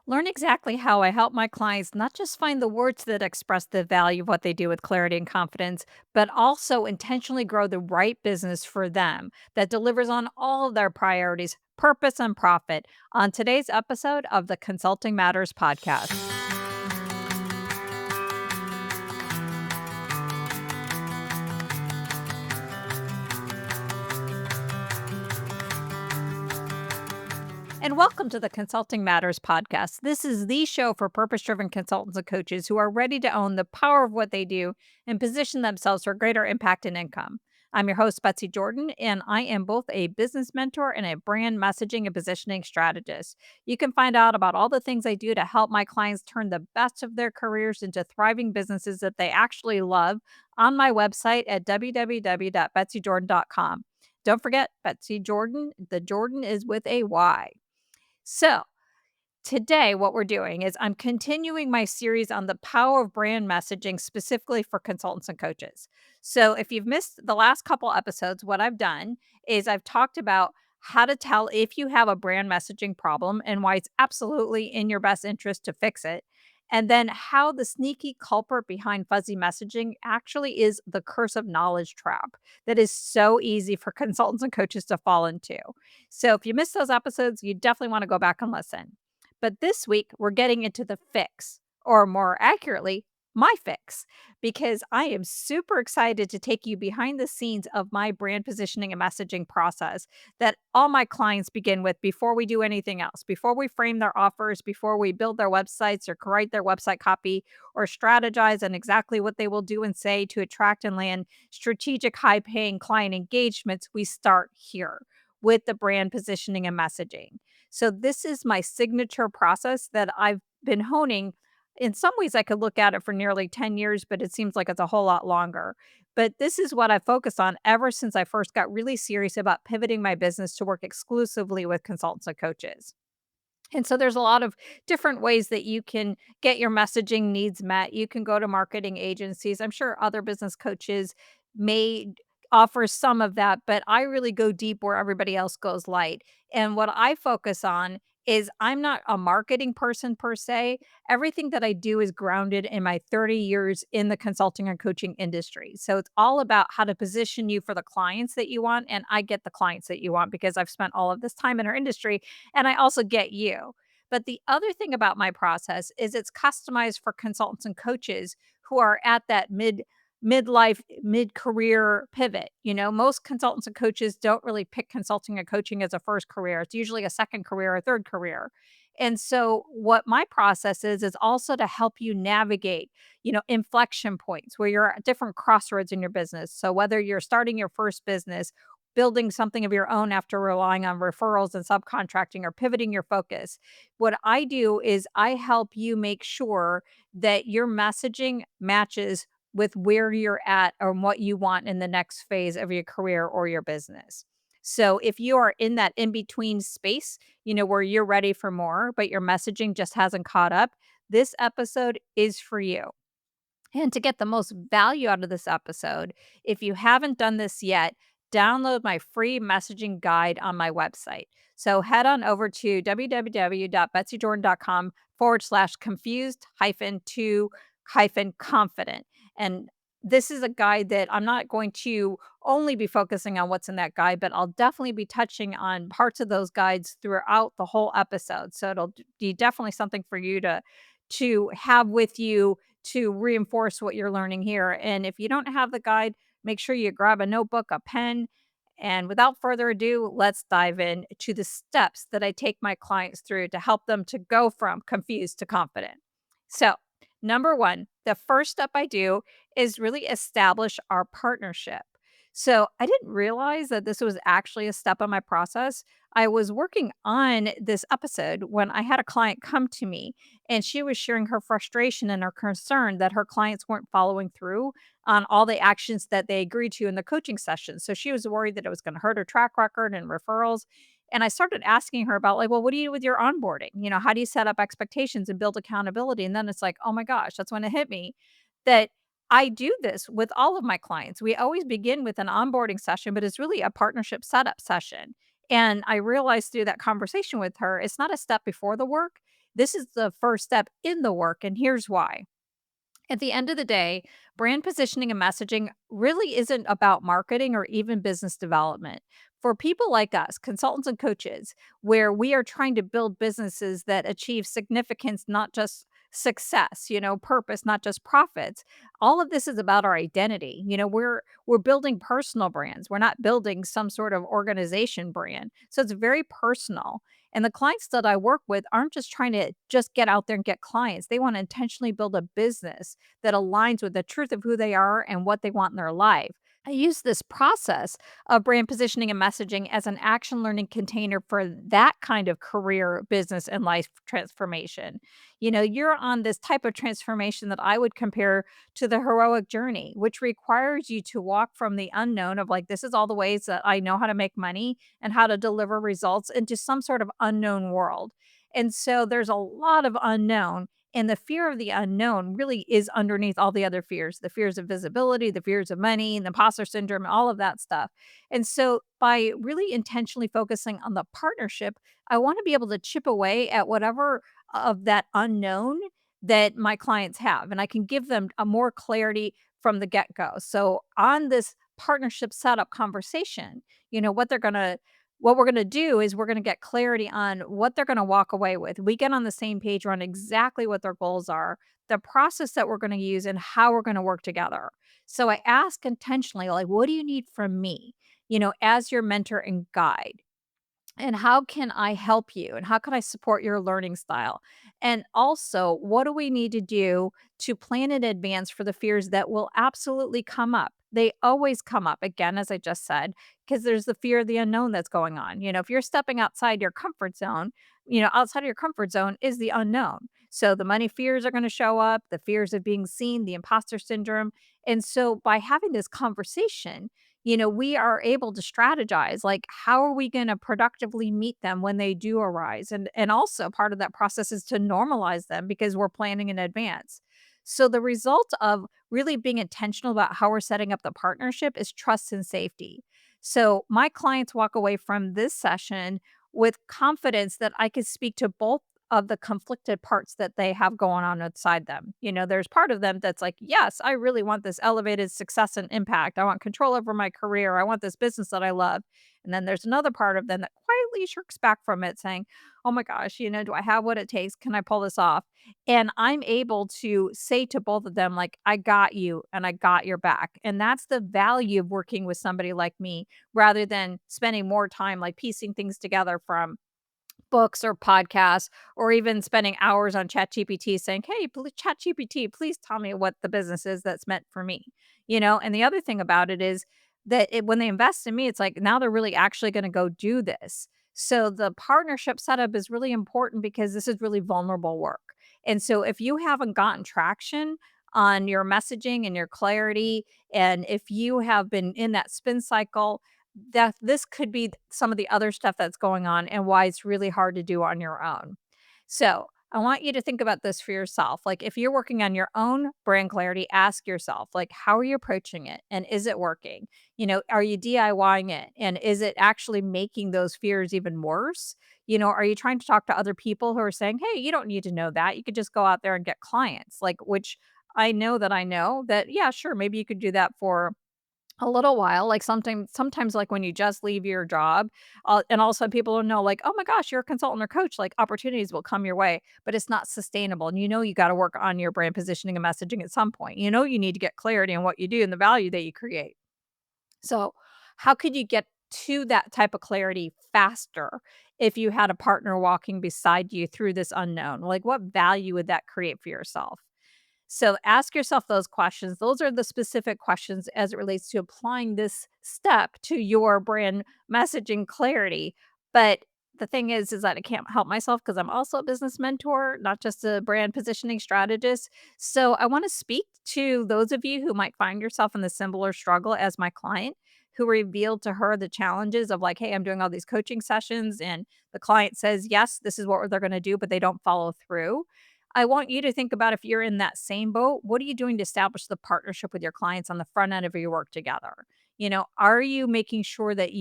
Learn exactly how I help my clients not just find the words that express the value of what they do with clarity and confidence, but also intentionally grow the right business for them that delivers on all of their priorities, purpose, and profit on today's episode of the Consulting Matters podcast. And welcome to the Consulting Matters podcast. This is the show for purpose driven consultants and coaches who are ready to own the power of what they do and position themselves for greater impact and income. I'm your host, Betsy Jordan, and I am both a business mentor and a brand messaging and positioning strategist. You can find out about all the things I do to help my clients turn the best of their careers into thriving businesses that they actually love on my website at www.betsyjordan.com. Don't forget, Betsy Jordan, the Jordan is with a Y. So, today, what we're doing is I'm continuing my series on the power of brand messaging specifically for consultants and coaches. So, if you've missed the last couple episodes, what I've done is I've talked about how to tell if you have a brand messaging problem and why it's absolutely in your best interest to fix it. And then how the sneaky culprit behind fuzzy messaging actually is the curse of knowledge trap that is so easy for consultants and coaches to fall into. So if you missed those episodes, you definitely want to go back and listen. But this week, we're getting into the fix, or more accurately, my fix, because I am super excited to take you behind the scenes of my brand positioning and messaging process that all my clients begin with before we do anything else, before we frame their offers, before we build their websites or write their website copy or strategize on exactly what they will do and say to attract and land strategic, high paying client engagements. We start here with the brand positioning and messaging. So this is my signature process that I've been honing. In some ways, I could look at it for nearly 10 years, but it seems like it's a whole lot longer. But this is what I focus on ever since I first got really serious about pivoting my business to work exclusively with consultants and coaches. And so there's a lot of different ways that you can get your messaging needs met. You can go to marketing agencies. I'm sure other business coaches may offer some of that, but I really go deep where everybody else goes light. And what I focus on is I'm not a marketing person per se. Everything that I do is grounded in my 30 years in the consulting and coaching industry. So it's all about how to position you for the clients that you want. And I get the clients that you want because I've spent all of this time in our industry and I also get you. But the other thing about my process is it's customized for consultants and coaches who are at that midlife, mid-career pivot. You know, most consultants and coaches don't really pick consulting and coaching as a first career. It's usually a second career or third career. And so what my process is also to help you navigate, inflection points where you're at different crossroads in your business. So whether you're starting your first business, building something of your own after relying on referrals and subcontracting or pivoting your focus. What I do is I help you make sure that your messaging matches with where you're at or what you want in the next phase of your career or your business. So if you are in that in between space, where you're ready for more, but your messaging just hasn't caught up, this episode is for you. And to get the most value out of this episode, if you haven't done this yet, download my free messaging guide on my website. So head on over to www.betsyjordan.com/confused hyphen to hyphen confident. And this is a guide that I'm not going to only be focusing on what's in that guide, but I'll definitely be touching on parts of those guides throughout the whole episode. So it'll be definitely something for you to have with you to reinforce what you're learning here. And if you don't have the guide, make sure you grab a notebook, a pen, and without further ado, let's dive in to the steps that I take my clients through to help them to go from confused to confident. So, number one, the first step I do is really establish our partnership. So, I didn't realize that this was actually a step in my process. I was working on this episode when I had a client come to me and she was sharing her frustration and her concern that her clients weren't following through on all the actions that they agreed to in the coaching session. So she was worried that it was going to hurt her track record and referrals. And I started asking her about, like, well, what do you do with your onboarding? How do you set up expectations and build accountability? And then it's like, oh my gosh, that's when it hit me that I do this with all of my clients. We always begin with an onboarding session, but it's really a partnership setup session. And I realized through that conversation with her, it's not a step before the work. This is the first step in the work, and here's why. At the end of the day, brand positioning and messaging really isn't about marketing or even business development. For people like us, consultants and coaches, where we are trying to build businesses that achieve significance, not just success, purpose, not just profits. All of this is about our identity. We're building personal brands. We're not building some sort of organization brand. So it's very personal. And the clients that I work with aren't just trying to just get out there and get clients. They want to intentionally build a business that aligns with the truth of who they are and what they want in their life. I use this process of brand positioning and messaging as an action learning container for that kind of career, business, and life transformation. You're on this type of transformation that I would compare to the heroic journey, which requires you to walk from the unknown of like, this is all the ways that I know how to make money and how to deliver results into some sort of unknown world. And so there's a lot of unknown. And the fear of the unknown really is underneath all the other fears, the fears of visibility, the fears of money, the imposter syndrome, all of that stuff. And so by really intentionally focusing on the partnership, I want to be able to chip away at whatever of that unknown that my clients have. And I can give them a more clarity from the get go. So on this partnership setup conversation, what they're going to what we're gonna do is we're gonna get clarity on what they're gonna walk away with. We get on the same page around exactly what their goals are, the process that we're gonna use, and how we're gonna work together. So I ask intentionally, like, "What do you need from me?" As your mentor and guide. And how can I help you? And how can I support your learning style? And also, what do we need to do to plan in advance for the fears that will absolutely come up? They always come up, again, as I just said, because there's the fear of the unknown that's going on. If you're stepping outside your comfort zone, outside of your comfort zone is the unknown. So the money fears are going to show up, the fears of being seen, the imposter syndrome. And so by having this conversation, we are able to strategize, like, how are we gonna productively meet them when they do arise? And also part of that process is to normalize them because we're planning in advance. So the result of really being intentional about how we're setting up the partnership is trust and safety. So my clients walk away from this session with confidence that I can speak to both of the conflicted parts that they have going on inside them. There's part of them that's like, yes, I really want this elevated success and impact. I want control over my career. I want this business that I love. And then there's another part of them that quietly shirks back from it, saying, oh my gosh, do I have what it takes? Can I pull this off? And I'm able to say to both of them, like, I got you and I got your back. And that's the value of working with somebody like me rather than spending more time like piecing things together from books or podcasts, or even spending hours on ChatGPT saying, "Hey, ChatGPT, please tell me what the business is that's meant for me." And the other thing about it is that when they invest in me, it's like now they're really actually going to go do this. So the partnership setup is really important because this is really vulnerable work. And so if you haven't gotten traction on your messaging and your clarity, and if you have been in that spin cycle, that this could be some of the other stuff that's going on and why it's really hard to do on your own. So, I want you to think about this for yourself. Like, if you're working on your own brand clarity, ask yourself, like, how are you approaching it? And is it working? Are you DIYing it? And is it actually making those fears even worse? Are you trying to talk to other people who are saying, hey, you don't need to know that. You could just go out there and get clients, like, which I know that, yeah, sure, maybe you could do that for a little while, like, sometimes, like, when you just leave your job, and all of a sudden people will know, like, "Oh my gosh, you're a consultant or coach," like, opportunities will come your way, but it's not sustainable, and you gotta work on your brand positioning and messaging at some point. You need to get clarity on what you do and the value that you create. So, how could you get to that type of clarity faster if you had a partner walking beside you through this unknown? Like, what value would that create for yourself? So ask yourself those questions. Those are the specific questions as it relates to applying this step to your brand messaging clarity. But the thing is that I can't help myself because I'm also a business mentor, not just a brand positioning strategist. So I want to speak to those of you who might find yourself in the similar struggle as my client who revealed to her the challenges of like, hey, I'm doing all these coaching sessions and the client says, yes, this is what they're going to do, but they don't follow through. I want you to think about if you're in that same boat, what are you doing to establish the partnership with your clients on the front end of your work together? Are you making sure that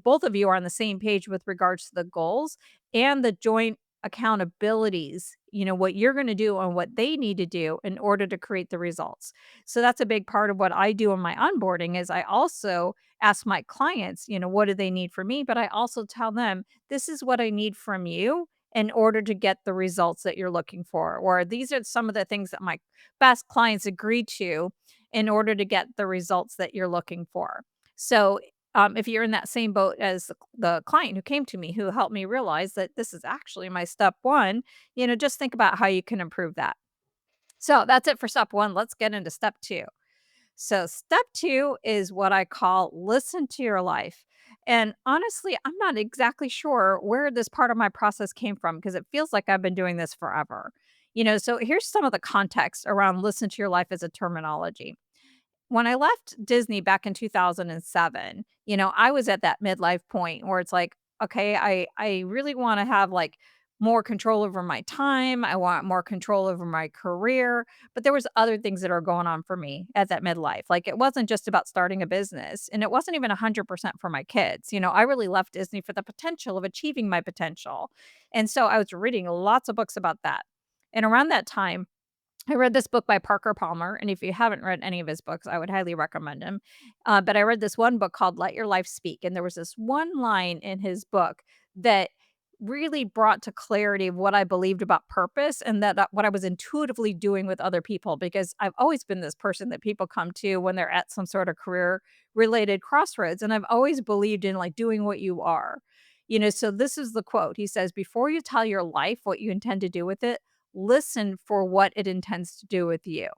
both of you are on the same page with regards to the goals and the joint accountabilities, what you're going to do and what they need to do in order to create the results. So that's a big part of what I do in my onboarding is I also ask my clients, what do they need from me, but I also tell them this is what I need from you in order to get the results that you're looking for, or these are some of the things that my best clients agree to in order to get the results that you're looking for. So, if you're in that same boat as the client who came to me, who helped me realize that this is actually my step one, just think about how you can improve that. So that's it for step one. Let's get into step two. So, step two is what I call listen to your life. And honestly, I'm not exactly sure where this part of my process came from because it feels like I've been doing this forever. So here's some of the context around listen to your life as a terminology. When I left Disney back in 2007, I was at that midlife point where it's like, okay, I really wanna have, like, more control over my time, I want more control over my career, but there was other things that are going on for me at that midlife, like, it wasn't just about starting a business, and it wasn't even 100% for my kids, I really left Disney for the potential of achieving my potential, and so I was reading lots of books about that, and around that time I read this book by Parker Palmer, and if you haven't read any of his books, I would highly recommend him. But I read this one book called Let Your Life Speak, and there was this one line in his book that really brought to clarity of what I believed about purpose and that what I was intuitively doing with other people. Because I've always been this person that people come to when they're at some sort of career related crossroads, and I've always believed in like doing what you are. So this is the quote. He says, "Before you tell your life what you intend to do with it, listen for what it intends to do with you."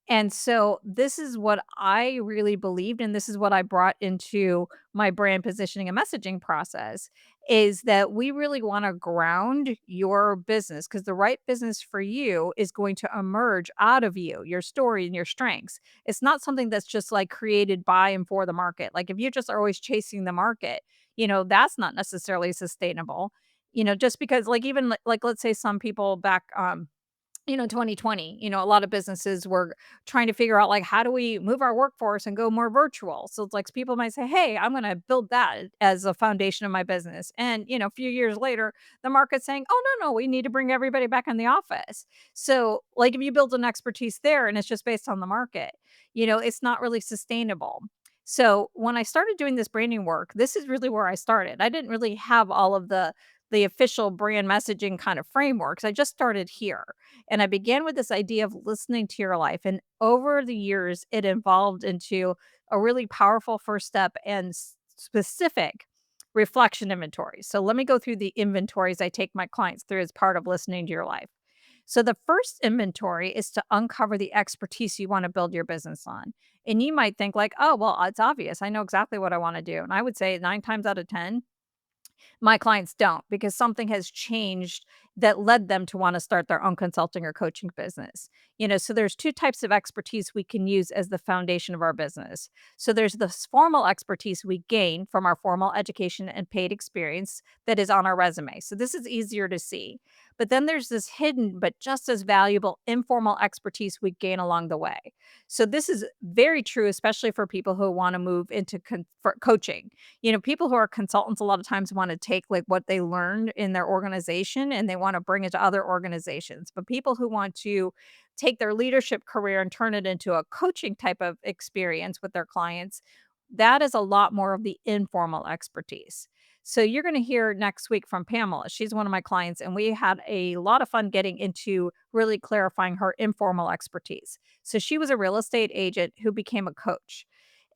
And so this is what I really believed, and this is what I brought into my brand positioning and messaging process is that we really want to ground your business because the right business for you is going to emerge out of you, your story and your strengths. It's not something that's just like created by and for the market. Like if you just are always chasing the market, that's not necessarily sustainable. Just because like even like let's say some people back 2020, a lot of businesses were trying to figure out like how do we move our workforce and go more virtual. So it's like people might say, "Hey, I'm going to build that as a foundation of my business." And, a few years later, the market's saying, "Oh, no, we need to bring everybody back in the office." So, like if you build an expertise there and it's just based on the market, it's not really sustainable. So, when I started doing this branding work, this is really where I started. I didn't really have all of the official brand messaging kind of frameworks. I just started here. And I began with this idea of listening to your life. And over the years, it evolved into a really powerful first step and specific reflection inventory. So let me go through the inventories I take my clients through as part of listening to your life. So the first inventory is to uncover the expertise you want to build your business on. And you might think like, "Oh, well, it's obvious. I know exactly what I want to do." And I would say 9 times out of 10, my clients don't because something has changed that led them to wanna start their own consulting or coaching business. So there's 2 types of expertise we can use as the foundation of our business. So there's this formal expertise we gain from our formal education and paid experience that is on our resume. So this is easier to see. But then there's this hidden but just as valuable informal expertise we gain along the way. So this is very true, especially for people who wanna move into for coaching. People who are consultants a lot of times want to take like what they learned in their organization and they want to bring it to other organizations. But people who want to take their leadership career and turn it into a coaching type of experience with their clients, that is a lot more of the informal expertise. So you're going to hear next week from Pamela. She's one of my clients, and we had a lot of fun getting into really clarifying her informal expertise. So she was a real estate agent who became a coach.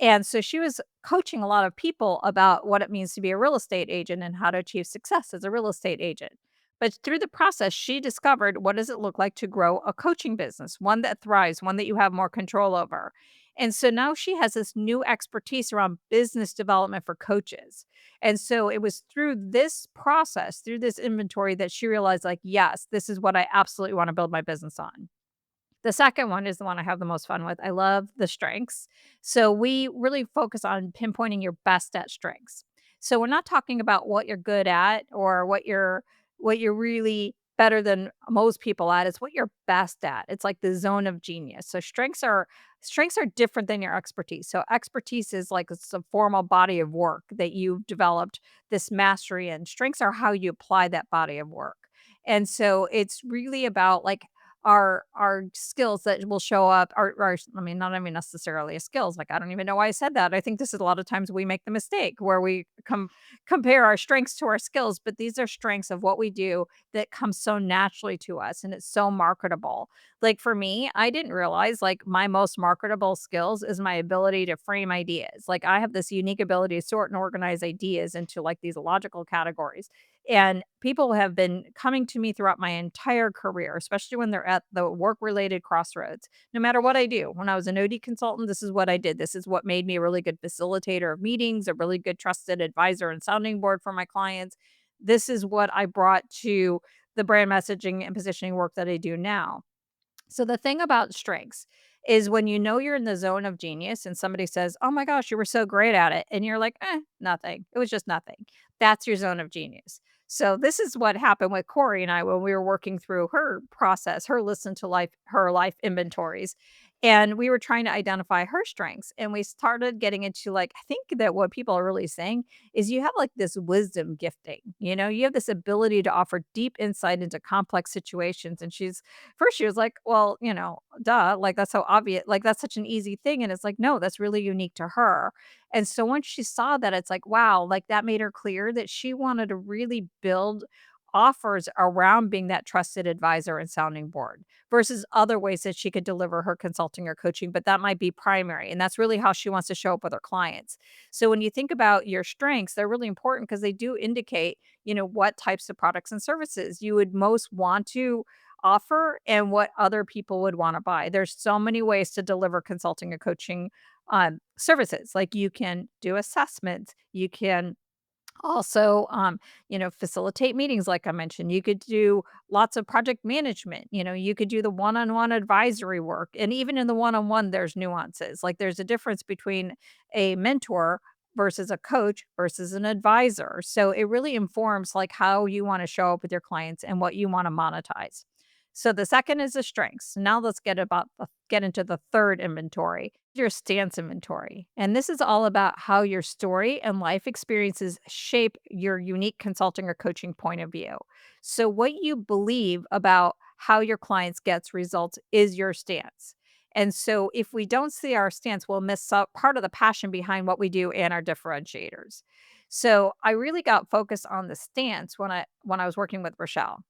And so she was coaching a lot of people about what it means to be a real estate agent and how to achieve success as a real estate agent. But through the process, she discovered what does it look like to grow a coaching business, one that thrives, one that you have more control over. And so now she has this new expertise around business development for coaches. And so it was through this process, through this inventory that she realized like, yes, this is what I absolutely want to build my business on. The second one is the one I have the most fun with. I love the strengths. So we really focus on pinpointing your best at strengths. So we're not talking about what you're good at or what you're really better than most people at. It's what you're best at. It's like the zone of genius. So strengths are different than your expertise. So expertise is like it's a formal body of work that you've developed this mastery in. Strengths are how you apply that body of work. And so it's really about like our skills that will show up our I mean, not even necessarily skills. Like I don't even know why I said that. I think this is a lot of times we make the mistake where we compare our strengths to our skills, but these are strengths of what we do that comes so naturally to us and it's so marketable. Like for me, I didn't realize like my most marketable skills is my ability to frame ideas. Like I have this unique ability to sort and organize ideas into like these logical categories. And people have been coming to me throughout my entire career, especially when they're at the work related crossroads. No matter what I do, when I was an OD consultant, this is what I did. This is what made me a really good facilitator of meetings, a really good trusted advisor and sounding board for my clients. This is what I brought to the brand messaging and positioning work that I do now. So the thing about strengths is when you know you're in the zone of genius and somebody says, "Oh my gosh, you were so great at it." And you're like, nothing. It was just nothing." That's your zone of genius. So this is what happened with Corey and I when we were working through her process, her listen to life, her life inventories. And we were trying to identify her strengths. And we started getting into like, I think that what people are really saying is you have like this wisdom gifting, you have this ability to offer deep insight into complex situations. And first, she was like, "Well, duh, like, that's so obvious, like, that's such an easy thing," and it's like, "No, that's really unique to her," and so once she saw that, it's like, wow, like, that made her clear that she wanted to really build offers around being that trusted advisor and sounding board versus other ways that she could deliver her consulting or coaching, but that might be primary, and that's really how she wants to show up with her clients. So when you think about your strengths, they're really important because they do indicate, what types of products and services you would most want to offer and what other people would wanna buy. There's so many ways to deliver consulting and coaching, services. Like, you can do assessments, you can also, facilitate meetings like I mentioned. You could do lots of project management, you could do the one-on-one advisory work, and even in the one-on-one, there's nuances. Like, there's a difference between a mentor versus a coach versus an advisor. So, it really informs, like, how you wanna show up with your clients and what you wanna monetize. So, the second is the strengths. Now let's get into the third inventory, your stance inventory. And this is all about how your story and life experiences shape your unique consulting or coaching point of view. So what you believe about how your clients gets results is your stance. And so if we don't see our stance, we'll miss out part of the passion behind what we do and our differentiators. So I really got focused on the stance when I was working with Rochelle.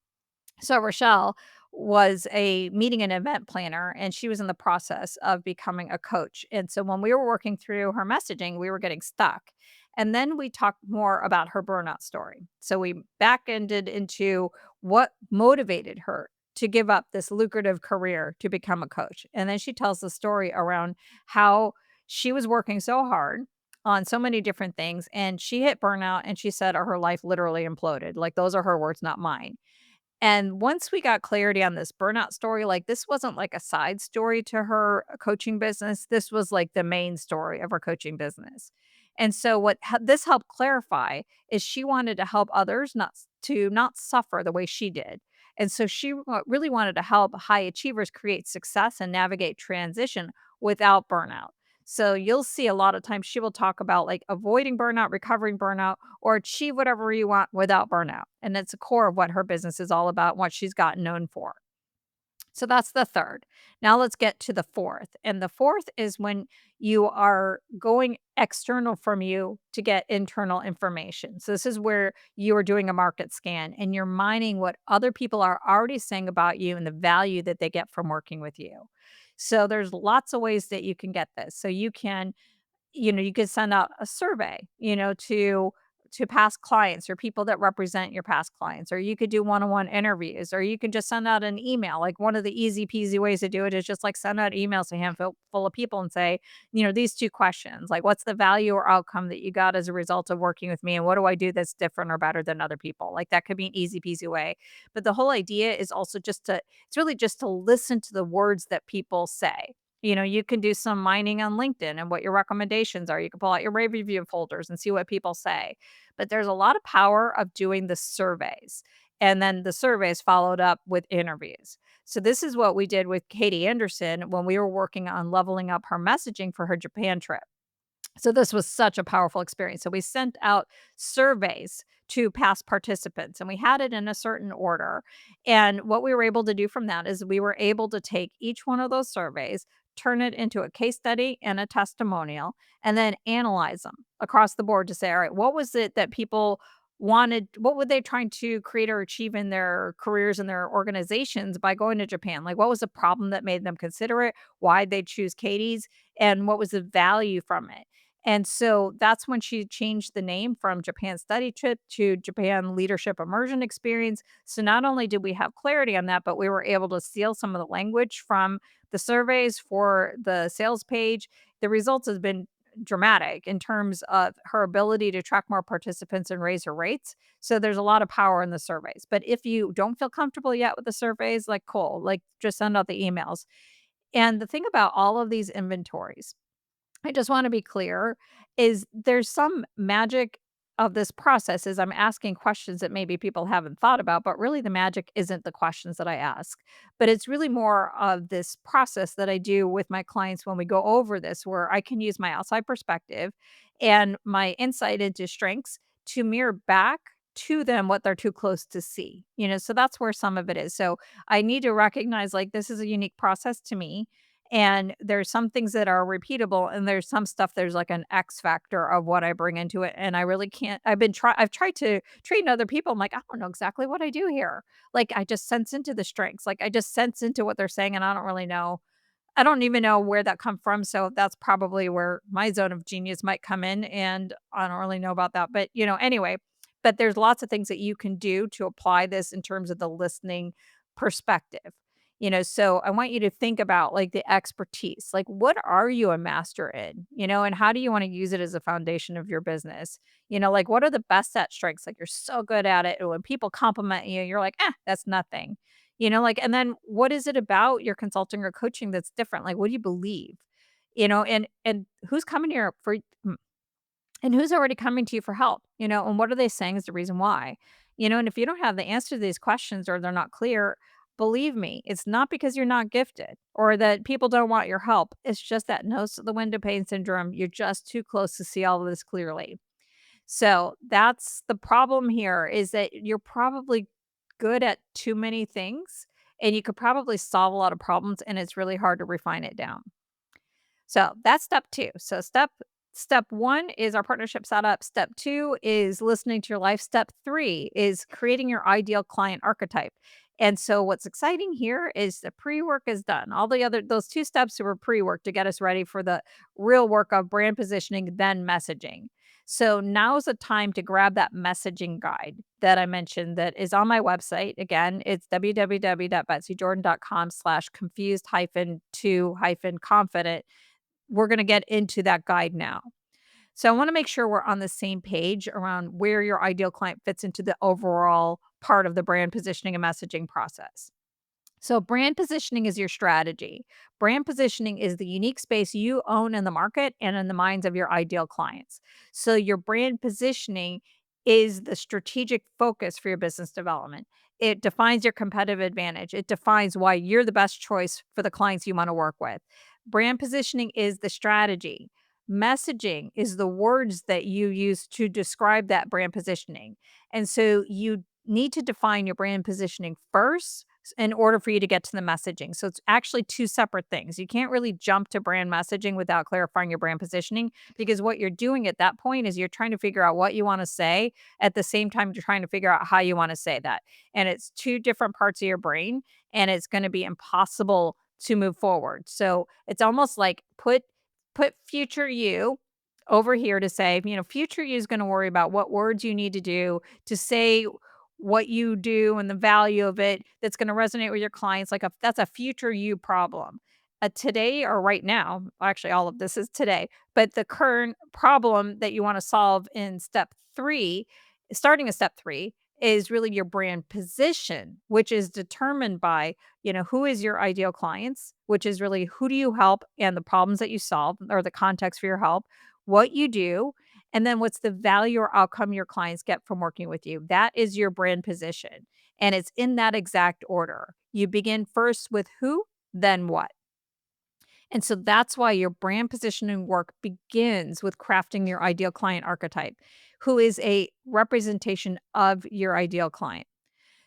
So Rochelle was a meeting and event planner, and she was in the process of becoming a coach. And so when we were working through her messaging, we were getting stuck. And then we talked more about her burnout story. So we back ended into what motivated her to give up this lucrative career to become a coach. And then she tells the story around how she was working so hard on so many different things and she hit burnout and she said her life literally imploded. Like those are her words, not mine. And once we got clarity on this burnout story, like this wasn't like a side story to her coaching business. This was like the main story of her coaching business. And so this helped clarify is she wanted to help others not suffer the way she did. And so she really wanted to help high achievers create success and navigate transition without burnout. So you'll see a lot of times she will talk about like avoiding burnout, recovering burnout, or achieve whatever you want without burnout. And it's the core of what her business is all about, what she's gotten known for. So that's the third. Now let's get to the fourth. And the fourth is when you are going external from you to get internal information. So this is where you are doing a market scan and you're mining what other people are already saying about you and the value that they get from working with you. So there's lots of ways that you can get this. So you could send out a survey, to past clients or people that represent your past clients, or you could do one-on-one interviews, or you can just send out an email. Like one of the easy peasy ways to do it is just like send out emails to a handful full of people and say, these two questions, like what's the value or outcome that you got as a result of working with me? And what do I do that's different or better than other people? Like that could be an easy peasy way. But the whole idea is also it's really just to listen to the words that people say. You can do some mining on LinkedIn and what your recommendations are. You can pull out your rave review folders and see what people say. But there's a lot of power of doing the surveys. And then the surveys followed up with interviews. So this is what we did with Katie Anderson when we were working on leveling up her messaging for her Japan trip. So this was such a powerful experience. So we sent out surveys to past participants and we had it in a certain order. And what we were able to do from that is we were able to take each one of those surveys, turn it into a case study and a testimonial, and then analyze them across the board to say, all right, what was it that people wanted? What were they trying to create or achieve in their careers and their organizations by going to Japan? Like, what was the problem that made them consider it? Why'd they choose Katie's? And what was the value from it? And so that's when she changed the name from Japan Study Trip to Japan Leadership Immersion Experience. So not only did we have clarity on that, but we were able to steal some of the language from the surveys for the sales page. The results has been dramatic in terms of her ability to track more participants and raise her rates. So there's a lot of power in the surveys. But if you don't feel comfortable yet with the surveys, like cool, like just send out the emails. And the thing about all of these inventories, I just wanna be clear, is there's some magic of this process is I'm asking questions that maybe people haven't thought about, but really the magic isn't the questions that I ask. But it's really more of this process that I do with my clients when we go over this, where I can use my outside perspective and my insight into strengths to mirror back to them what they're too close to see, so that's where some of it is. So I need to recognize, like, this is a unique process to me, and there's some things that are repeatable, and there's some stuff there's like an X factor of what I bring into it, and I really can't I've tried to train other people, I'm like, "I don't know exactly what I do here." Like, I just sense into the strengths, like, I just sense into what they're saying, and I don't even know where that come from, so that's probably where my zone of genius might come in, and I don't really know about that, but, anyway, but there's lots of things that you can do to apply this in terms of the listening perspective, so I want you to think about, like, the expertise, like, what are you a master in, and how do you wanna use it as a foundation of your business? Like, what are the best at strengths? Like, you're so good at it, and when people compliment you, you're like, that's nothing." Like, and then what is it about your consulting or coaching that's different? Like, what do you believe? And who's coming here and who's already coming to you for help? And what are they saying is the reason why? And if you don't have the answer to these questions or they're not clear, believe me, it's not because you're not gifted or that people don't want your help. It's just that nose to the window pane syndrome. You're just too close to see all of this clearly. So that's the problem here is that you're probably good at too many things and you could probably solve a lot of problems and it's really hard to refine it down. So that's step 2. So step 1 is our partnership setup. Step 2 is listening to your life. Step 3 is creating your ideal client archetype. And so what's exciting here is the pre-work is done. All the other those 2 steps were pre-work to get us ready for the real work of brand positioning, then messaging. So now's the time to grab that messaging guide that I mentioned that is on my website. Again, it's www.betsyjordan.com/confused-to-confident. We're gonna get into that guide now. So I wanna make sure we're on the same page around where your ideal client fits into the overall part of the brand positioning and messaging process. So, brand positioning is your strategy. Brand positioning is the unique space you own in the market and in the minds of your ideal clients. So, your brand positioning is the strategic focus for your business development. It defines your competitive advantage. It defines why you're the best choice for the clients you want to work with. Brand positioning is the strategy. Messaging is the words that you use to describe that brand positioning. And so, you need to define your brand positioning first in order for you to get to the messaging. So it's actually 2 separate things. You can't really jump to brand messaging without clarifying your brand positioning because what you're doing at that point is you're trying to figure out what you want to say at the same time you're trying to figure out how you want to say that. And it's 2 different parts of your brain and it's going to be impossible to move forward. So it's almost like put future you over here to say, future you is going to worry about what words you need to do to say what you do and the value of it that's gonna resonate with your clients, like, that's a future you problem. Today or right now, actually, all of this is today, but the current problem that you wanna solve in step 3, starting at step 3, is really your brand position, which is determined by, who is your ideal clients, which is really who do you help and the problems that you solve or the context for your help, what you do, and then what's the value or outcome your clients get from working with you? That is your brand position. And it's in that exact order. You begin first with who, then what. And so that's why your brand positioning work begins with crafting your ideal client archetype, who is a representation of your ideal client.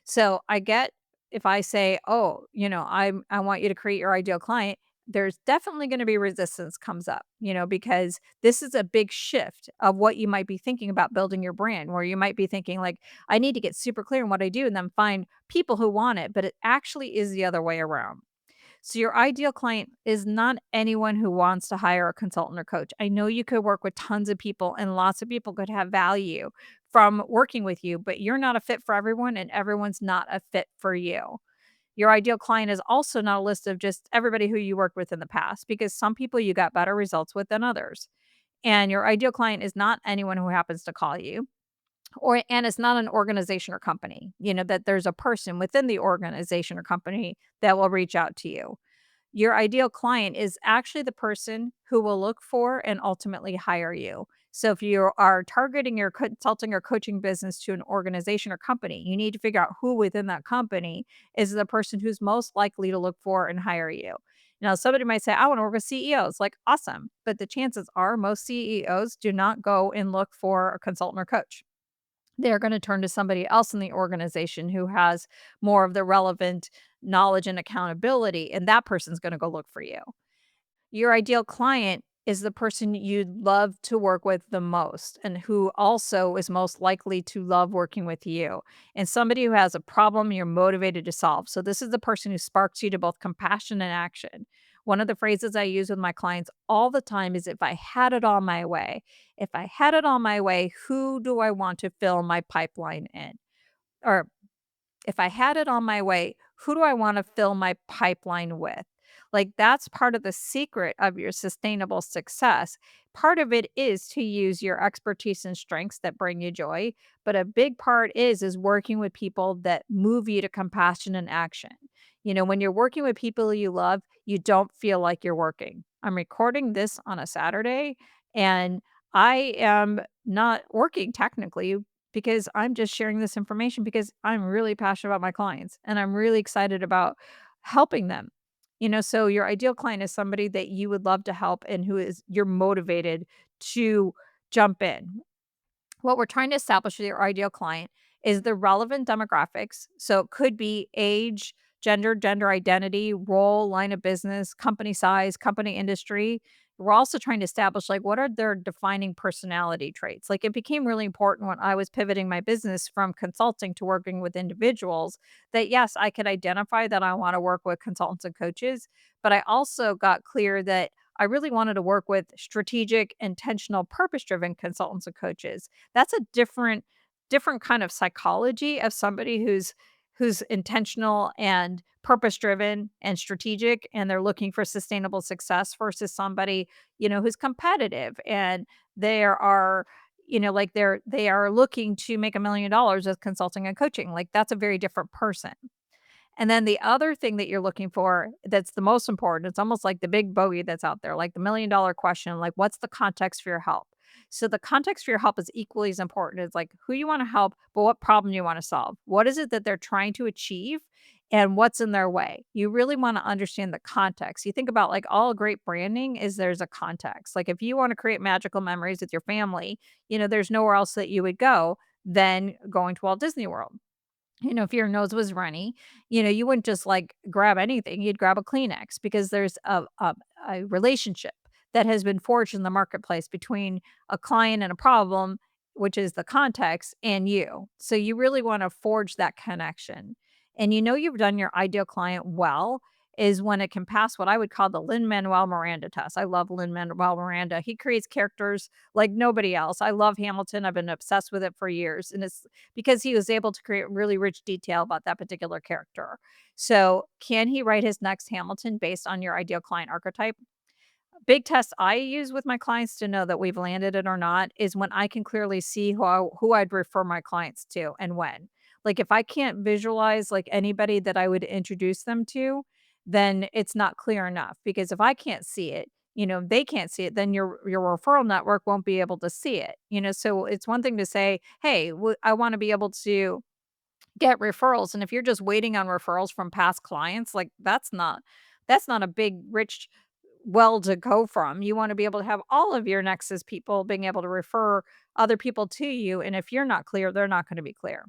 So I get if I say, "Oh, I want you to create your ideal client," there's definitely gonna be resistance comes up, because this is a big shift of what you might be thinking about building your brand, where you might be thinking like, "I need to get super clear on what I do and then find people who want it," but it actually is the other way around. So your ideal client is not anyone who wants to hire a consultant or coach. I know you could work with tons of people and lots of people could have value from working with you, but you're not a fit for everyone and everyone's not a fit for you. Your ideal client is also not a list of just everybody who you worked with in the past because some people you got better results with than others. And your ideal client is not anyone who happens to call you and it's not an organization or company, that there's a person within the organization or company that will reach out to you. Your ideal client is actually the person who will look for and ultimately hire you. So if you are targeting your consulting or coaching business to an organization or company, you need to figure out who within that company is the person who's most likely to look for and hire you. Now, somebody might say, I want to work with CEOs. Like, awesome. But the chances are most CEOs do not go and look for a consultant or coach. They're gonna turn to somebody else in the organization who has more of the relevant knowledge and accountability, and that person's gonna go look for you. Your ideal client is the person you'd love to work with the most and who also is most likely to love working with you, and somebody who has a problem you're motivated to solve. So this is the person who sparks you to both compassion and action. One of the phrases I use with my clients all the time is if I had it all my way. If I had it all my way, who do I want to fill my pipeline in? Or if I had it on my way, who do I wanna fill my pipeline with? Like, that's part of the secret of your sustainable success. Part of it is to use your expertise and strengths that bring you joy, but a big part is working with people that move you to compassion and action. When you're working with people you love, you don't feel like you're working. I'm recording this on a Saturday, and I am not working technically, because I'm just sharing this information because I'm really passionate about my clients and I'm really excited about helping them. So your ideal client is somebody that you would love to help and who is you're motivated to jump in. What we're trying to establish with your ideal client is the relevant demographics. So it could be age, gender identity, role, line of business, company size, company industry. We're also trying to establish like what are their defining personality traits. Like it became really important when I was pivoting my business from consulting to working with individuals that yes, I could identify that I want to work with consultants and coaches, but I also got clear that I really wanted to work with strategic, intentional, purpose-driven consultants and coaches. That's a different kind of psychology of somebody who's intentional and purpose-driven and strategic, and they're looking for sustainable success versus somebody, who's competitive and there are like they are looking to make $1 million as consulting and coaching. Like that's a very different person. And then the other thing that you're looking for that's the most important, it's almost like the big bogey that's out there, like the $1 million question, like what's the context for your help? So the context for your help is equally as important. It's like who you want to help, but what problem you want to solve. What is it that they're trying to achieve? And what's in their way? You really want to understand the context. You think about like all great branding is there's a context. Like if you want to create magical memories with your family, there's nowhere else that you would go than going to Walt Disney World. If your nose was runny, you wouldn't just like grab anything. You'd grab a Kleenex because there's a relationship that has been forged in the marketplace between a client and a problem, which is the context, and you. So you really want to forge that connection. And you've done your ideal client well is when it can pass what I would call the Lin-Manuel Miranda test. I love Lin-Manuel Miranda. He creates characters like nobody else. I love Hamilton. I've been obsessed with it for years. And it's because he was able to create really rich detail about that particular character. So, can he write his next Hamilton based on your ideal client archetype? Big test I use with my clients to know that we've landed it or not is when I can clearly see who I'd refer my clients to and when. Like if I can't visualize like anybody that I would introduce them to, then it's not clear enough because if I can't see it, they can't see it, then your referral network won't be able to see it. So it's one thing to say, "Hey, I want to be able to get referrals," and if you're just waiting on referrals from past clients, like that's not a big rich well to go from. You wanna be able to have all of your Nexus people being able to refer other people to you, and if you're not clear, they're not gonna be clear.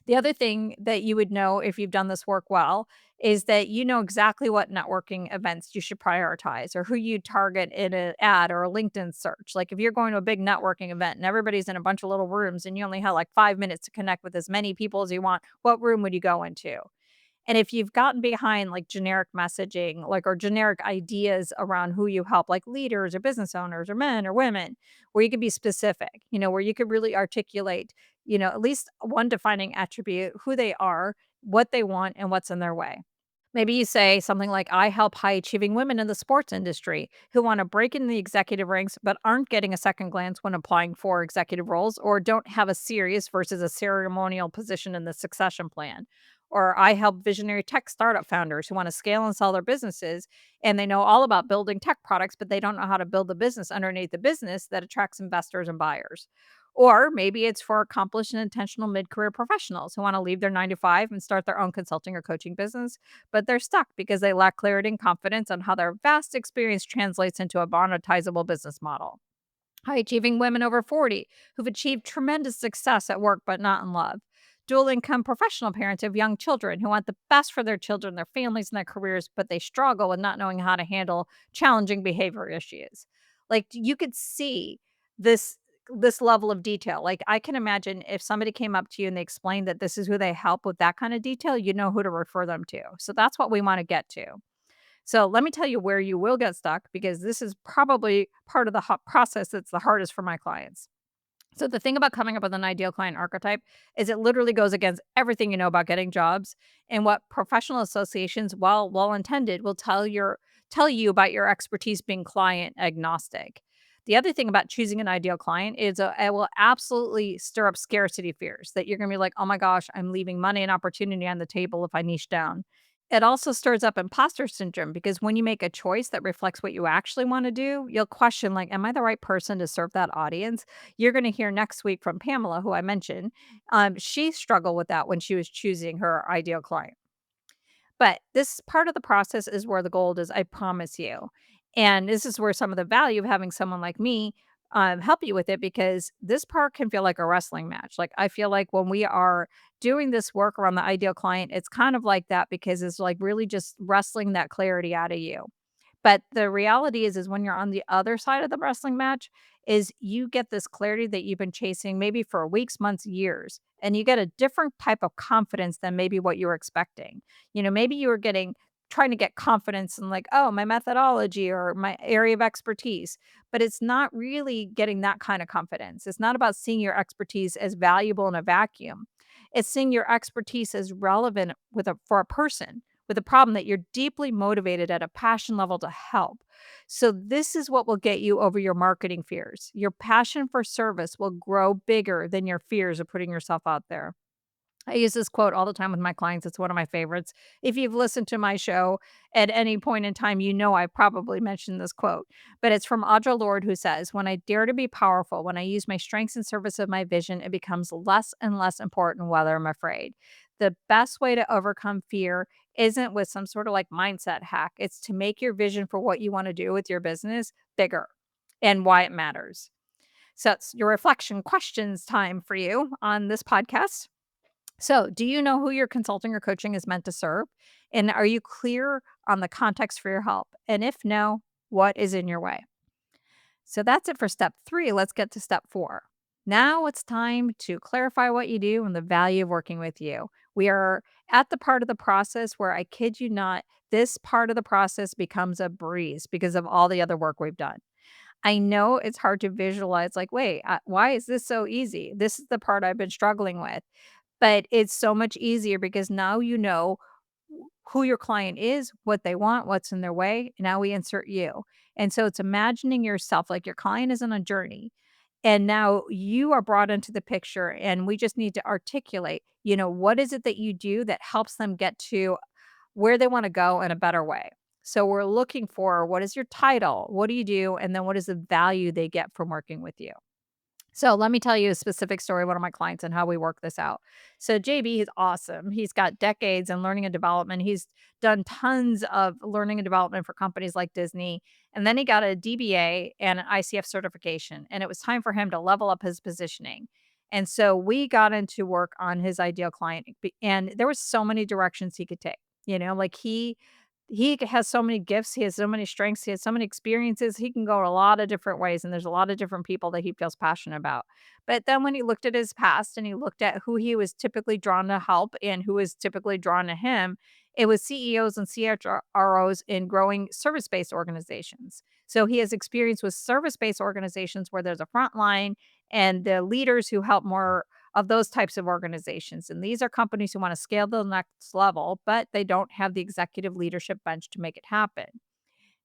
The other thing that you would know if you've done this work well is that you know exactly what networking events you should prioritize or who you target in an ad or a LinkedIn search. Like if you're going to a big networking event and everybody's in a bunch of little rooms and you only have like 5 minutes to connect with as many people as you want, what room would you go into? And if you've gotten behind like generic messaging, like or generic ideas around who you help, like leaders or business owners or men or women, where you could be specific, where you could really articulate, at least one defining attribute, who they are, what they want, and what's in their way. Maybe you say something like, I help high achieving women in the sports industry who want to break in the executive ranks but aren't getting a second glance when applying for executive roles or don't have a serious versus a ceremonial position in the succession plan. Or I help visionary tech startup founders who want to scale and sell their businesses and they know all about building tech products, but they don't know how to build the business underneath the business that attracts investors and buyers. Or maybe it's for accomplished and intentional mid career professionals who want to leave their 9 to 5 and start their own consulting or coaching business but they're stuck because they lack clarity and confidence on how their vast experience translates into a monetizable business model. High achieving women over 40 who've achieved tremendous success at work but not in love. Dual income professional parents of young children who want the best for their children, their families, and their careers, but they struggle with not knowing how to handle challenging behavior issues. Like you could see this this level of detail. Like I can imagine if somebody came up to you and they explained that this is who they help with that kind of detail, you know who to refer them to. So that's what we want to get to. So let me tell you where you will get stuck because this is probably part of the process that's the hardest for my clients. So the thing about coming up with an ideal client archetype is it literally goes against everything you know about getting jobs and what professional associations, while well intended, will tell you about your expertise being client agnostic. The other thing about choosing an ideal client is it will absolutely stir up scarcity fears that you're going to be like, oh my gosh, I'm leaving money and opportunity on the table if I niche down. It also stirs up imposter syndrome because when you make a choice that reflects what you actually want to do, you'll question, like, am I the right person to serve that audience? You're going to hear next week from Pamela, who I mentioned. She struggled with that when she was choosing her ideal client. But this part of the process is where the gold is, I promise you. And this is where some of the value of having someone like me help you with it because this part can feel like a wrestling match. Like, I feel like when we are doing this work around the ideal client, it's kind of like that because it's like really just wrestling that clarity out of you. But the reality is when you're on the other side of the wrestling match is you get this clarity that you've been chasing maybe for weeks, months, years, and you get a different type of confidence than maybe what you were expecting. Maybe you were trying to get confidence in like, oh, my methodology or my area of expertise, but it's not really getting that kind of confidence. It's not about seeing your expertise as valuable in a vacuum. It's seeing your expertise as relevant for a person with a problem that you're deeply motivated at a passion level to help. So, this is what will get you over your marketing fears. Your passion for service will grow bigger than your fears of putting yourself out there. I use this quote all the time with my clients. It's one of my favorites. If you've listened to my show at any point in time, you know I probably mentioned this quote, but it's from Audre Lorde who says, when I dare to be powerful, when I use my strengths in service of my vision, it becomes less and less important whether I'm afraid. The best way to overcome fear isn't with some sort of like mindset hack. It's to make your vision for what you want to do with your business bigger and why it matters. So it's your reflection questions time for you on this podcast. So, do you know who your consulting or coaching is meant to serve? And are you clear on the context for your help? And if no, what is in your way? So, that's it for step 3. Let's get to step 4. Now it's time to clarify what you do and the value of working with you. We are at the part of the process where I kid you not, this part of the process becomes a breeze because of all the other work we've done. I know it's hard to visualize, like, wait, why is this so easy? This is the part I've been struggling with. But it's so much easier because now you know who your client is, what they want, what's in their way. Now we insert you. And so it's imagining yourself like your client is on a journey. And now you are brought into the picture, and we just need to articulate, what is it that you do that helps them get to where they want to go in a better way. So we're looking for what is your title? What do you do? And then what is the value they get from working with you? So let me tell you a specific story of one of my clients and how we work this out. So JB is awesome. He's got decades in learning and development. He's done tons of learning and development for companies like Disney. And then he got a DBA and an ICF certification. And it was time for him to level up his positioning. And so we got into work on his ideal client. And there was so many directions he could take. Like he has so many gifts, he has so many strengths, he has so many experiences, he can go a lot of different ways, and there's a lot of different people that he feels passionate about. But then when he looked at his past and he looked at who he was typically drawn to help and who was typically drawn to him, it was CEOs and CHROs in growing service-based organizations. So he has experience with service-based organizations where there's a front line and the leaders who help more of those types of organizations. And these are companies who want to scale to the next level, but they don't have the executive leadership bench to make it happen.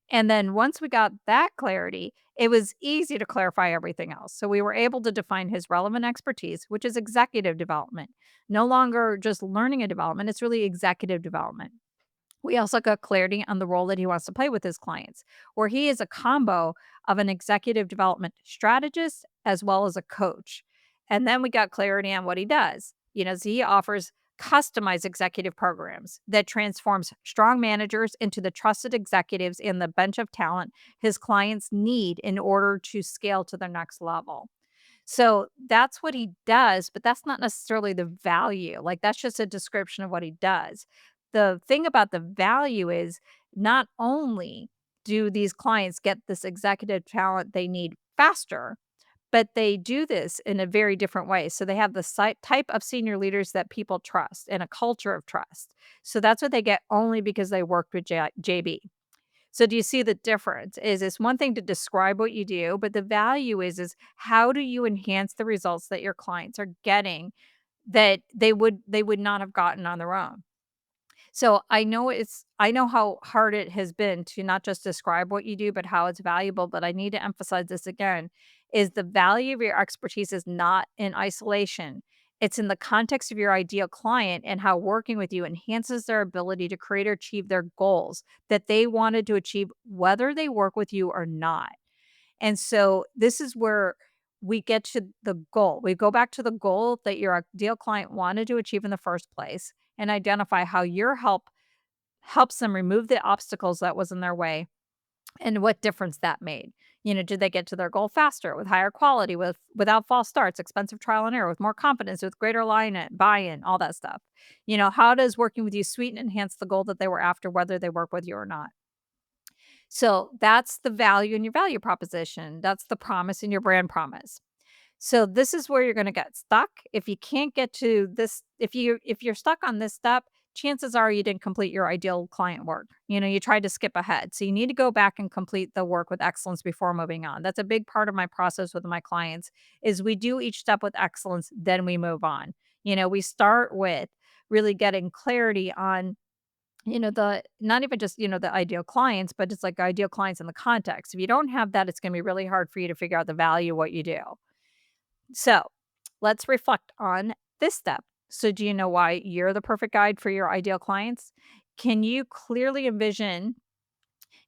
And then once we got that clarity, it was easy to clarify everything else. So we were able to define his relevant expertise, which is executive development, no longer just learning and development, it's really executive development. We also got clarity on the role that he wants to play with his clients, where he is a combo of an executive development strategist as well as a coach. And then we got clarity on what he does. So he offers customized executive programs that transforms strong managers into the trusted executives in the bench of talent his clients need in order to scale to the next level. So that's what he does, but that's not necessarily the value. Like, that's just a description of what he does. The thing about the value is not only do these clients get this executive talent they need faster, but they do this in a very different way. So they have the type of senior leaders that people trust and a culture of trust. So that's what they get only because they worked with JB. So do you see the difference? Is it's one thing to describe what you do, but the value is how do you enhance the results that your clients are getting that they would not have gotten on their own? So I know how hard it has been to not just describe what you do, but how it's valuable. But I need to emphasize this again is the value of your expertise is not in isolation. It's in the context of your ideal client and how working with you enhances their ability to create or achieve their goals that they wanted to achieve, whether they work with you or not. And so this is where we get to the goal. We go back to the goal that your ideal client wanted to achieve in the first place and identify how your help helps them remove the obstacles that was in their way and what difference that made. Did they get to their goal faster, with higher quality, without false starts, expensive trial and error, with more confidence, with greater alignment, buy-in, all that stuff. How does working with you sweeten and enhance the goal that they were after, whether they work with you or not? So that's the value in your value proposition. That's the promise in your brand promise. So this is where you're gonna get stuck. If you can't get to this, if you're stuck on this step, chances are you didn't complete your ideal client work. You tried to skip ahead. So you need to go back and complete the work with excellence before moving on. That's a big part of my process with my clients is we do each step with excellence, then we move on. We start with really getting clarity on the not even just, the ideal clients, but it's like ideal clients in the context. If you don't have that, it's gonna be really hard for you to figure out the value of what you do. So, let's reflect on this step. So, do you know why you're the perfect guide for your ideal clients? Can you clearly envision,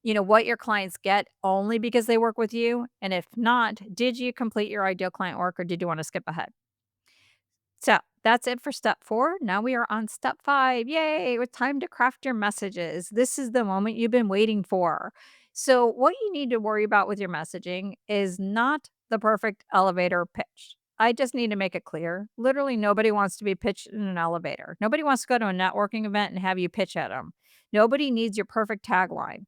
what your clients get only because they work with you? And if not, did you complete your ideal client work or did you want to skip ahead? So that's it for step 4. Now we are on step 5. Yay! It's time to craft your messages. This is the moment you've been waiting for. So, what you need to worry about with your messaging is not the perfect elevator pitch. I just need to make it clear. Literally, nobody wants to be pitched in an elevator. Nobody wants to go to a networking event and have you pitch at them. Nobody needs your perfect tagline.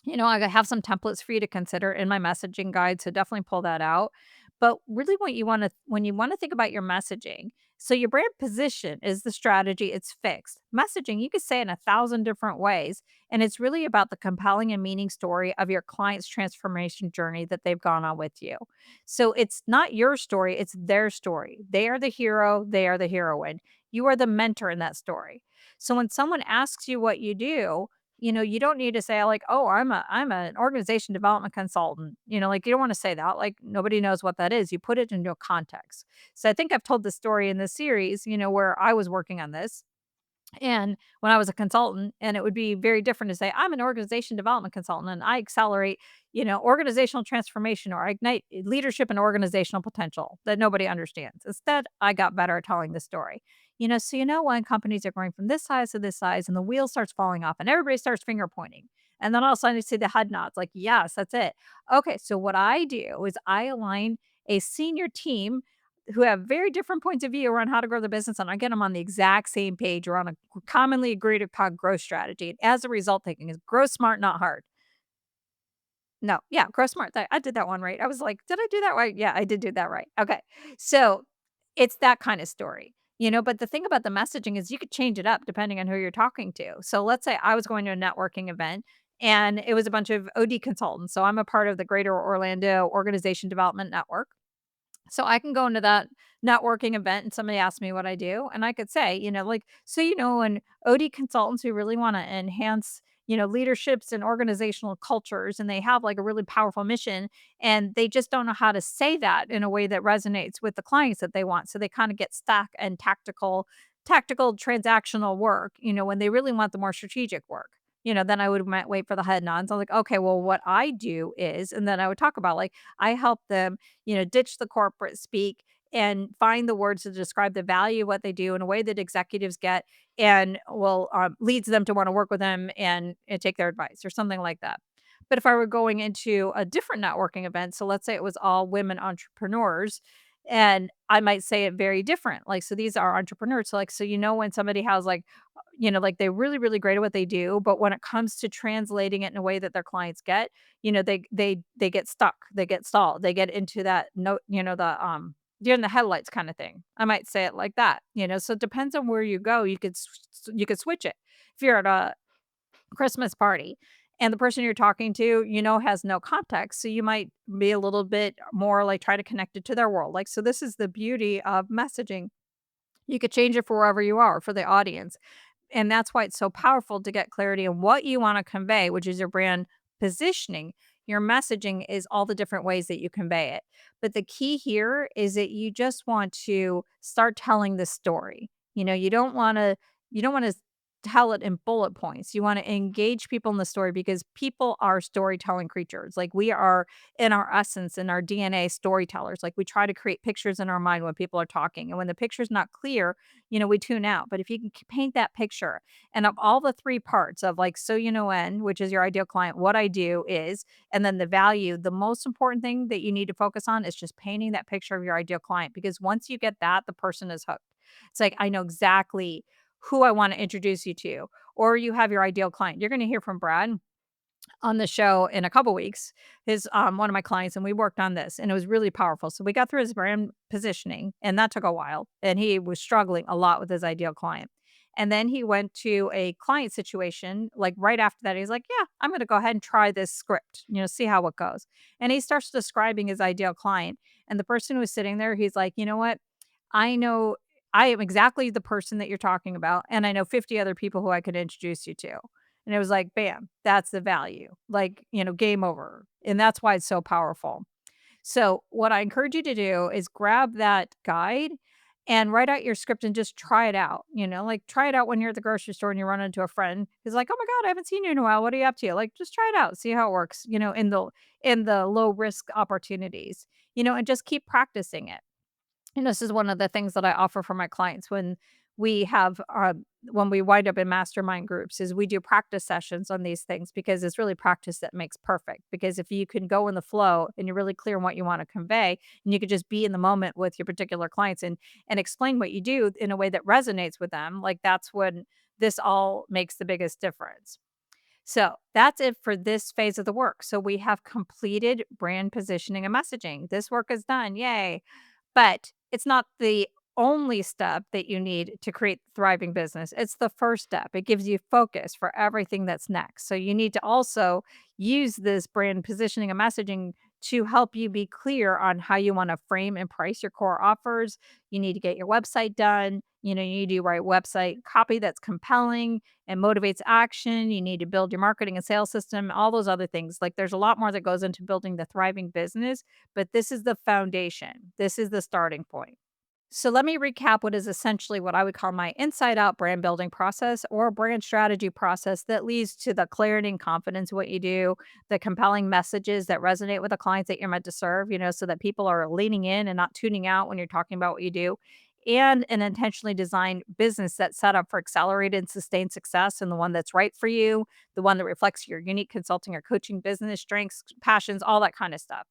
I have some templates for you to consider in my messaging guide, so definitely pull that out. But really what you want to when you want to think about your messaging, so your brand position is the strategy, it's fixed. Messaging, you could say it in 1,000 different ways, and it's really about the compelling and meaning story of your client's transformation journey that they've gone on with you. So it's not your story, it's their story. They are the hero, they are the heroine. You are the mentor in that story. So when someone asks you what you do, you don't need to say like, "Oh, I'm an organization development consultant." Like, you don't wanna say that, like, nobody knows what that is. You put it into a context. So I think I've told this story in this series, where I was working on this. And when I was a consultant, and it would be very different to say, I'm an organization development consultant and I accelerate, organizational transformation or I ignite leadership and organizational potential that nobody understands. Instead, I got better at telling the story. So when companies are going from this size to this size and the wheel starts falling off and everybody starts finger pointing. And then all of a sudden you see the head nods, like, yes, that's it. Okay. So what I do is I align a senior team who have very different points of view around how to grow the business, and I get them on the exact same page or on a commonly agreed upon growth strategy. And as a result, thinking is grow smart, not hard. No, yeah, grow smart. I did that one right. I was like, did I do that right? Yeah, I did do that right. Okay. So it's that kind of story. But the thing about the messaging is you could change it up depending on who you're talking to. So let's say I was going to a networking event and it was a bunch of OD consultants. So I'm a part of the Greater Orlando Organization Development Network. So I can go into that networking event and somebody asks me what I do, and I could say, like, when OD consultants who really want to enhance, leaderships and organizational cultures, and they have like a really powerful mission, and they just don't know how to say that in a way that resonates with the clients that they want. So they kind of get stuck in tactical transactional work, when they really want the more strategic work. Then I would wait for the head nods. I'm like, okay, well, what I do is, and then I would talk about like I help them ditch the corporate speak and find the words to describe the value of what they do in a way that executives get and will leads them to want to work with them and take their advice or something like that. But if I were going into a different networking event, so let's say it was all women entrepreneurs, and I might say it very different. Like, so these are entrepreneurs. So, like, when somebody has like, like they're really, really great at what they do, but when it comes to translating it in a way that their clients get, they get stuck, they get stalled, they get into that no deer in the headlights kind of thing. I might say it like that, so it depends on where you go. You could switch it. If you're at a Christmas party and the person you're talking to, has no context, so you might be a little bit more like try to connect it to their world. Like, so this is the beauty of messaging. You could change it for wherever you are for the audience. And that's why it's so powerful to get clarity on what you wanna convey, which is your brand positioning. Your messaging is all the different ways that you convey it. But the key here is that you just want to start telling the story. You don't wanna tell it in bullet points. You wanna engage people in the story because people are storytelling creatures. Like, we are, in our essence, in our DNA, storytellers. Like, we try to create pictures in our mind when people are talking, and when the picture's not clear, we tune out. But if you can paint that picture and of all the three parts of like, which is your ideal client, what I do is, and then the value, the most important thing that you need to focus on is just painting that picture of your ideal client. Because once you get that, the person is hooked. It's like, I know exactly who I want to introduce you to, or you have your ideal client. You're going to hear from Brad on the show in a couple weeks, his one of my clients, and we worked on this and it was really powerful. So we got through his brand positioning and that took a while and he was struggling a lot with his ideal client. And then he went to a client situation like right after that. He's like, yeah, I'm going to go ahead and try this script, see how it goes. And he starts describing his ideal client. And the person who was sitting there, he's like, you know what? I know I am exactly the person that you're talking about, and I know 50 other people who I could introduce you to. And it was like, bam, that's the value. Like, game over. And that's why it's so powerful. So, what I encourage you to do is grab that guide and write out your script and just try it out. Like try it out when you're at the grocery store and you run into a friend who's like, "Oh my god, I haven't seen you in a while. What are you up to?" Like just try it out, see how it works, in the low risk opportunities. And just keep practicing it. And this is one of the things that I offer for my clients we have, when we wind up in mastermind groups is we do practice sessions on these things because it's really practice that makes perfect. Because if you can go in the flow and you're really clear on what you want to convey, and you could just be in the moment with your particular clients and explain what you do in a way that resonates with them, like that's when this all makes the biggest difference. So that's it for this phase of the work. So we have completed brand positioning and messaging. This work is done. Yay. But it's not the only step that you need to create thriving business. It's the first step. It gives you focus for everything that's next. So you need to also use this brand positioning and messaging to help you be clear on how you want to frame and price your core offers. You need to get your website done. You need to write website copy that's compelling and motivates action. You need to build your marketing and sales system, all those other things. Like there's a lot more that goes into building the thriving business, but this is the foundation. This is the starting point. So let me recap what is essentially what I would call my inside out brand building process or brand strategy process that leads to the clarity and confidence in what you do, the compelling messages that resonate with the clients that you're meant to serve, so that people are leaning in and not tuning out when you're talking about what you do, and an intentionally designed business that's set up for accelerated and sustained success and the one that's right for you, the one that reflects your unique consulting or coaching business strengths, passions, all that kind of stuff.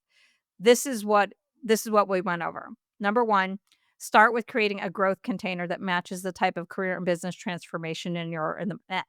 This is what this is what we went over. Number 1, start with creating a growth container that matches the type of career and business transformation in the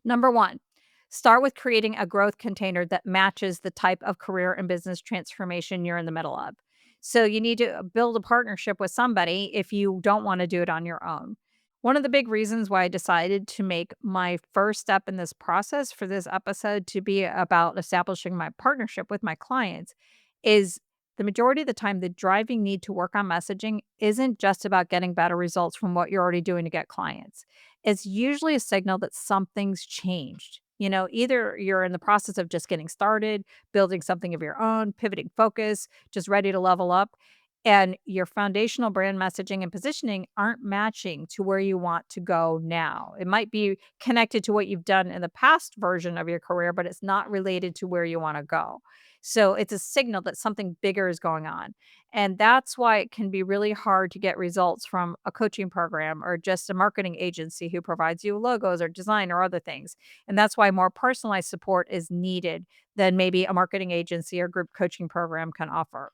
Number 1, start with creating a growth container that matches the type of career and business transformation you're in the middle of. So you need to build a partnership with somebody if you don't want to do it on your own. One of the big reasons why I decided to make my first step in this process for this episode to be about establishing my partnership with my clients is the majority of the time, the driving need to work on messaging isn't just about getting better results from what you're already doing to get clients. It's usually a signal that something's changed. Either you're in the process of just getting started, building something of your own, pivoting focus, just ready to level up, and your foundational brand messaging and positioning aren't matching to where you want to go now. It might be connected to what you've done in the past version of your career, but it's not related to where you want to go. So it's a signal that something bigger is going on. And that's why it can be really hard to get results from a coaching program or just a marketing agency who provides you logos or design or other things. And that's why more personalized support is needed than maybe a marketing agency or group coaching program can offer.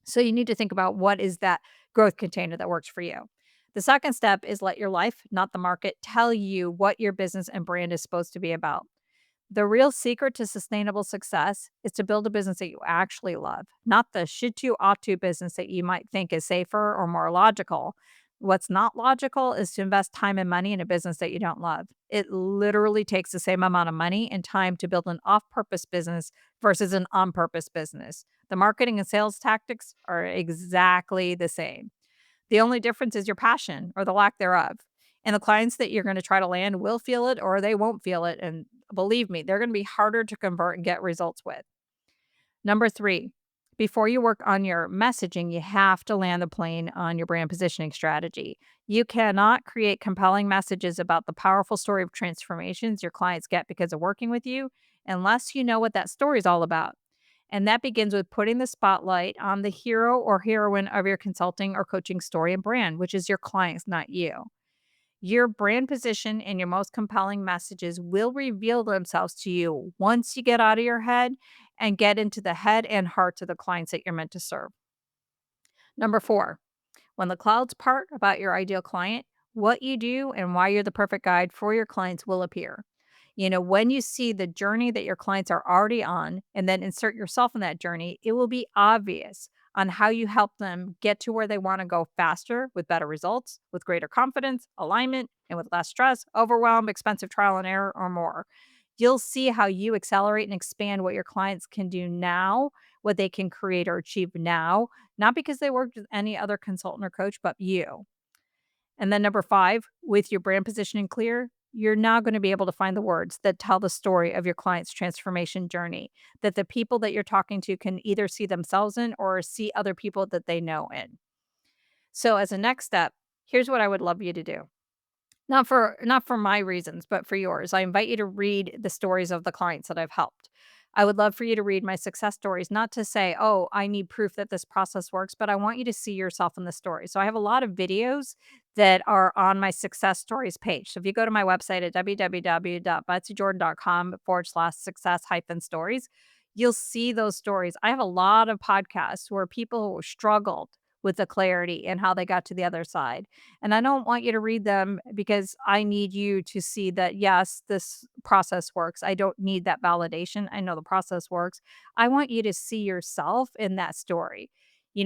So you need to think about what is that growth container that works for you. The second step is let your life, not the market, tell you what your business and brand is supposed to be about. The real secret to sustainable success is to build a business that you actually love, not the should you ought to business that you might think is safer or more logical. What's not logical is to invest time and money in a business that you don't love. It literally takes the same amount of money and time to build an off purpose business versus an on purpose business. The marketing and sales tactics are exactly the same. The only difference is your passion or the lack thereof. And the clients that you're gonna try to land will feel it or they won't feel it, and believe me, they're gonna be harder to convert and get results with. Number 3, before you work on your messaging, you have to land the plane on your brand positioning strategy. You cannot create compelling messages about the powerful story of transformations your clients get because of working with you unless you know what that story is all about. And that begins with putting the spotlight on the hero or heroine of your consulting or coaching story and brand, which is your clients, not you. Your brand position and your most compelling messages will reveal themselves to you once you get out of your head and get into the head and hearts of the clients that you're meant to serve. Number 4, when the clouds part about your ideal client, what you do and why you're the perfect guide for your clients will appear. When you see the journey that your clients are already on and then insert yourself in that journey, it will be obvious on how you help them get to where they want to go faster with better results, with greater confidence, alignment, and with less stress, overwhelm, expensive trial and error, or more. You'll see how you accelerate and expand what your clients can do now, what they can create or achieve now, not because they worked with any other consultant or coach, but you. And then number 5, with your brand positioning clear, you're now going to be able to find the words that tell the story of your client's transformation journey that the people that you're talking to can either see themselves in or see other people that they know in. So as a next step, here's what I would love you to do. Not for my reasons, but for yours. I invite you to read the stories of the clients that I've helped. I would love for you to read my success stories, not to say, "Oh, I need proof that this process works," but I want you to see yourself in the story. So I have a lot of videos that are on my success stories page. So if you go to my website at www.betsyjordan.com/success-stories, you'll see those stories. I have a lot of podcasts where people struggled with the clarity and how they got to the other side. And I don't want you to read them because I need you to see that, yes, this process works. I don't need that validation. I know the process works. I want you to see yourself in that story,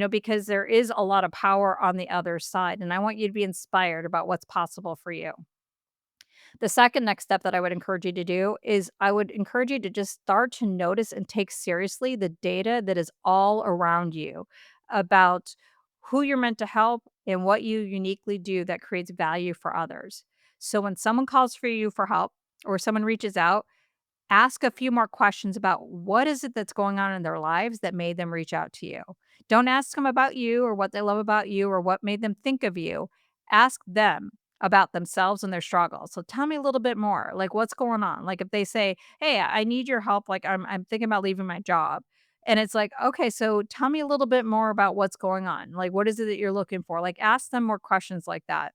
because there is a lot of power on the other side. And I want you to be inspired about what's possible for you. The second next step that I would encourage you to do is I would encourage you to just start to notice and take seriously the data that is all around you about who you're meant to help and what you uniquely do that creates value for others. So when someone calls for you for help or someone reaches out, Ask a few more questions about what is it that's going on in their lives that made them reach out to you. Don't ask them about you or what they love about you or what made them think of you. Ask them about themselves and their struggles. So tell me a little bit more. Like what's going on? Like if they say, "Hey, I need your help. Like I'm thinking about leaving my job." And it's like, "Okay, so tell me a little bit more about what's going on. Like what is it that you're looking for?" Like ask them more questions like that.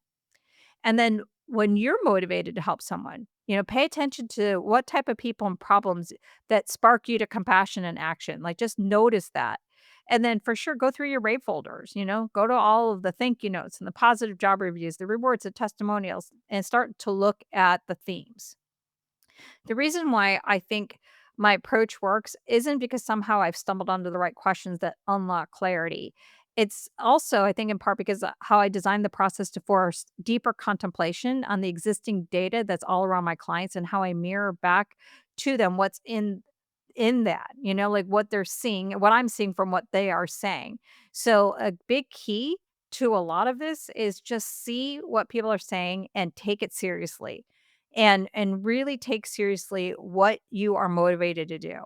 And then when you're motivated to help someone, pay attention to what type of people and problems that spark you to compassion and action. Like just notice that. And then for sure, go through your rate folders, go to all of the thank you notes and the positive job reviews, the rewards, the testimonials, and start to look at the themes. The reason why I think my approach works isn't because somehow I've stumbled onto the right questions that unlock clarity. It's also, I think, in part because how I designed the process to force deeper contemplation on the existing data that's all around my clients and how I mirror back to them what's in that, like what they're seeing, what I'm seeing from what they are saying. So a big key to a lot of this is just see what people are saying and take it seriously and really take seriously what you are motivated to do.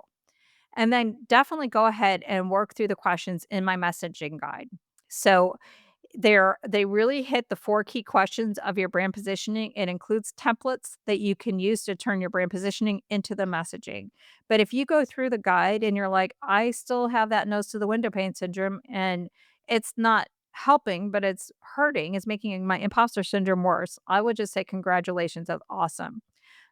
And then definitely go ahead and work through the questions in my messaging guide. So they really hit the 4 key questions of your brand positioning. It includes templates that you can use to turn your brand positioning into the messaging. But if you go through the guide and you're like, "I still have that nose to the window pane syndrome, and it's not helping, but it's hurting, it's making my imposter syndrome worse," I would just say congratulations, that's awesome.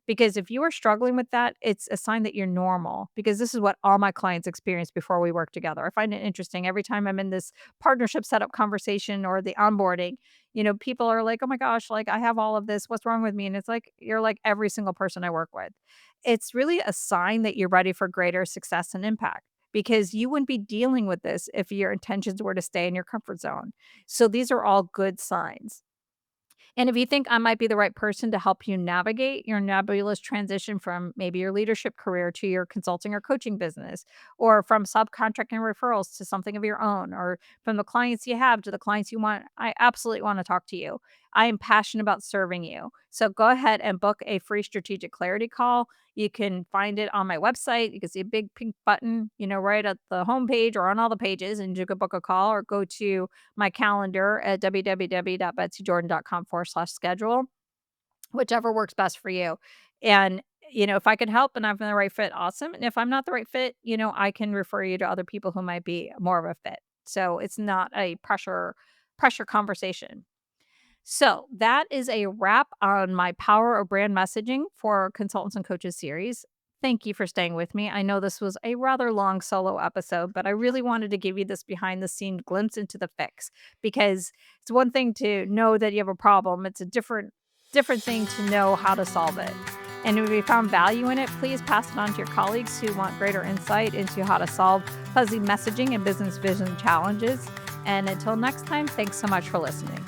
Because if you are struggling with that, it's a sign that you're normal because this is what all my clients experience before we work together. I find it interesting every time I'm in this partnership setup conversation or the onboarding, people are like, "Oh my gosh, like I have all of this. What's wrong with me?" And it's like you're like every single person I work with. It's really a sign that you're ready for greater success and impact because you wouldn't be dealing with this if your intentions were to stay in your comfort zone. So these are all good signs. And if you think I might be the right person to help you navigate your nebulous transition from maybe your leadership career to your consulting or coaching business, or from subcontracting referrals to something of your own, or from the clients you have to the clients you want, I absolutely want to talk to you. I am passionate about serving you. So go ahead and book a free strategic clarity call. You can find it on my website. You can see a big pink button, right at the homepage or on all the pages, and you can book a call or go to my calendar at www.betsyjordan.com/schedule, whichever works best for you. And, if I can help and I'm the right fit, awesome. And if I'm not the right fit, I can refer you to other people who might be more of a fit. So it's not a pressure conversation. So that is a wrap on my Power of Brand Messaging for Consultants and Coaches series. Thank you for staying with me. I know this was a rather long solo episode, but I really wanted to give you this behind the scene glimpse into the fix because it's one thing to know that you have a problem. It's a different thing to know how to solve it. And if you found value in it, please pass it on to your colleagues who want greater insight into how to solve fuzzy messaging and business vision challenges. And until next time, thanks so much for listening.